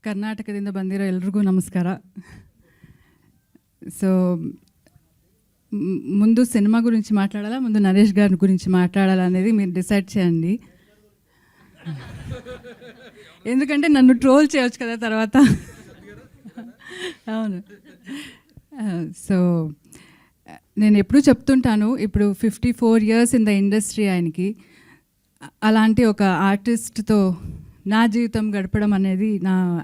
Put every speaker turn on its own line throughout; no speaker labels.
ಕರ್ನಾಟಕದಿಂದ ಬಂದಿರೋ ಎಲ್ರಿಗೂ ನಮಸ್ಕಾರ. సో ముందు సినిమా గురించి మాట్లాడాలా, ముందు నరేష్ గారి గురించి మాట్లాడాలా అనేది మీరు డిసైడ్ చేయండి. ఎందుకంటే నన్ను ట్రోల్ చేయవచ్చు కదా తర్వాత. అవును. సో నేను ఎప్పుడూ చెప్తుంటాను, ఇప్పుడు 54 years ఇన్ ద ఇండస్ట్రీ ఆయనకి. అలాంటి ఒక ఆర్టిస్ట్తో నా జీవితం గడపడం అనేది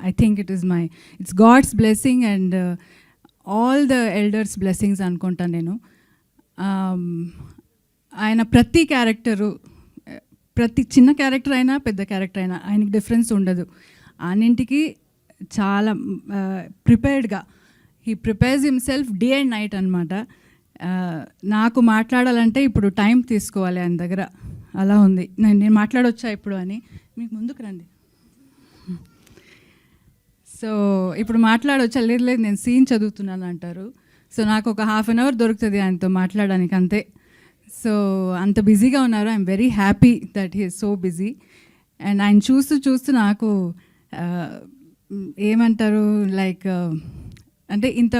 I think it's God's blessing and all the elders blessings అనుకుంటాను నేను. ఆయన ప్రతి క్యారెక్టరు, ప్రతి చిన్న క్యారెక్టర్ అయినా పెద్ద క్యారెక్టర్ అయినా ఆయనకి డిఫరెన్స్ ఉండదు. అన్నింటికి చాలా ప్రిపేర్డ్గా he prepares himself day and night అనమాట. నాకు మాట్లాడాలంటే ఇప్పుడు టైం తీసుకోవాలి ఆయన దగ్గర, అలా ఉంది. నేను మాట్లాడొచ్చా ఇప్పుడు అని, మీకు ముందుకు రండి. సో ఇప్పుడు మాట్లాడొచ్చా? లేదు లేదు నేను సీన్ చదువుతున్నాను అంటారు. సో నాకు ఒక 1/2 hour దొరుకుతుంది ఆయనతో మాట్లాడడానికి అంతే. సో అంత బిజీగా ఉన్నారు. I'm very happy that he is so busy. And ఆయన చూస్తూ నాకు ఏమంటారు, లైక్ అంటే ఇంత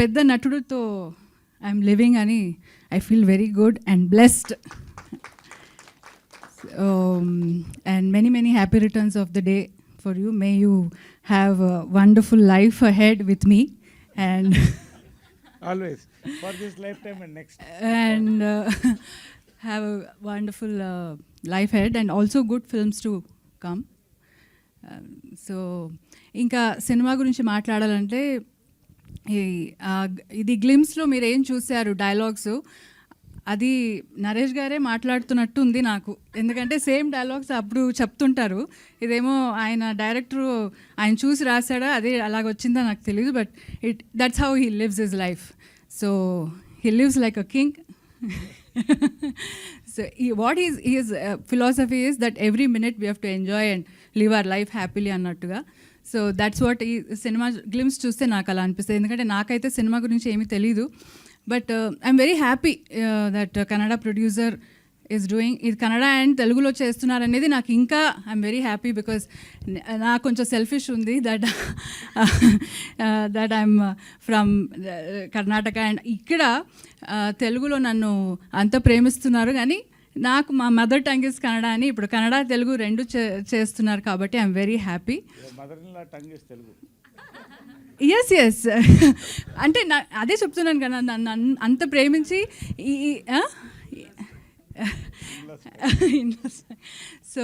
పెద్ద నటుడితో ఐఎమ్ లివింగ్ అని I feel very good and blessed. And many happy returns of the day for you. May you have a wonderful life ahead with me, and
always for this lifetime and next,
and have a wonderful life ahead and also good films to come. So ఇంకా cinema గురించి మాట్లాడాలంటే ఇది గ్లిమ్స్లో మీరు ఏం చూశారు dialogues, అది నరేష్ గారే మాట్లాడుతున్నట్టు ఉంది నాకు. ఎందుకంటే సేమ్ డైలాగ్స్ అప్పుడు చెప్తుంటారు. ఇదేమో ఆయన డైరెక్టరు ఆయన చూసి రాశాడా, అదే అలాగ వచ్చిందా నాకు తెలియదు. But that's how he lives his life. So he lives like a king. So what he's philosophy is that every minute we have to enjoy and live our life happily అన్నట్టుగా. So that's what ఈ cinema glimpse చూస్తే నాకు అలా అనిపిస్తుంది. ఎందుకంటే నాకైతే cinema గురించి ఏమీ తెలీదు. But I'm very happy that Kannada producer is doing ఇది. కన్నడ అండ్ తెలుగులో చేస్తున్నారనేది నాకు ఇంకా ఐఎమ్ వెరీ హ్యాపీ, బికాస్ నాకు కొంచెం సెల్ఫిష్ ఉంది that I'm from Karnataka and ఇక్కడ తెలుగులో నన్ను అంత ప్రేమిస్తున్నారు. కానీ నాకు మా మదర్ టంగ్ ఇస్ కన్నడ అని ఇప్పుడు కన్నడ తెలుగు రెండు చేస్తున్నారు కాబట్టి ఐఎమ్ వెరీ హ్యాపీ. ఎస్ అంటే అదే చెప్తున్నాను కదా, నన్ను అంత ప్రేమించి సో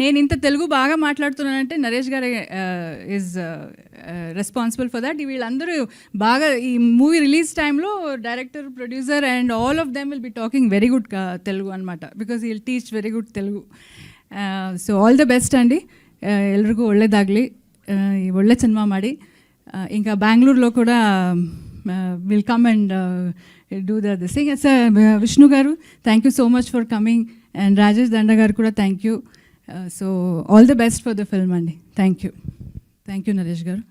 నేను ఇంత తెలుగు బాగా మాట్లాడుతున్నానంటే నరేష్ గారు ఈజ్ రెస్పాన్సిబుల్ ఫర్ దట్. వీళ్ళందరూ బాగా ఈ మూవీ రిలీజ్ టైంలో director, producer and all of them will be talking very good Telugu అనమాట, because he will teach very good Telugu. So all the best ಅಂడి, ಎಲ್ರಿಗೂ ಒಳ್ಳೆಯದಾಗಲಿ, ಒಳ್ಳೆ ಸಿನಿಮಾ ಮಾಡಿ. ఇంకా బెంగళూరులో కూడా will come and do the sing. Sir Vishnu garu thank you so much for coming, and Rajesh Danda garu కూడా thank you. So all the best for the film అండి. థ్యాంక్ యూ నరేష్ గారు.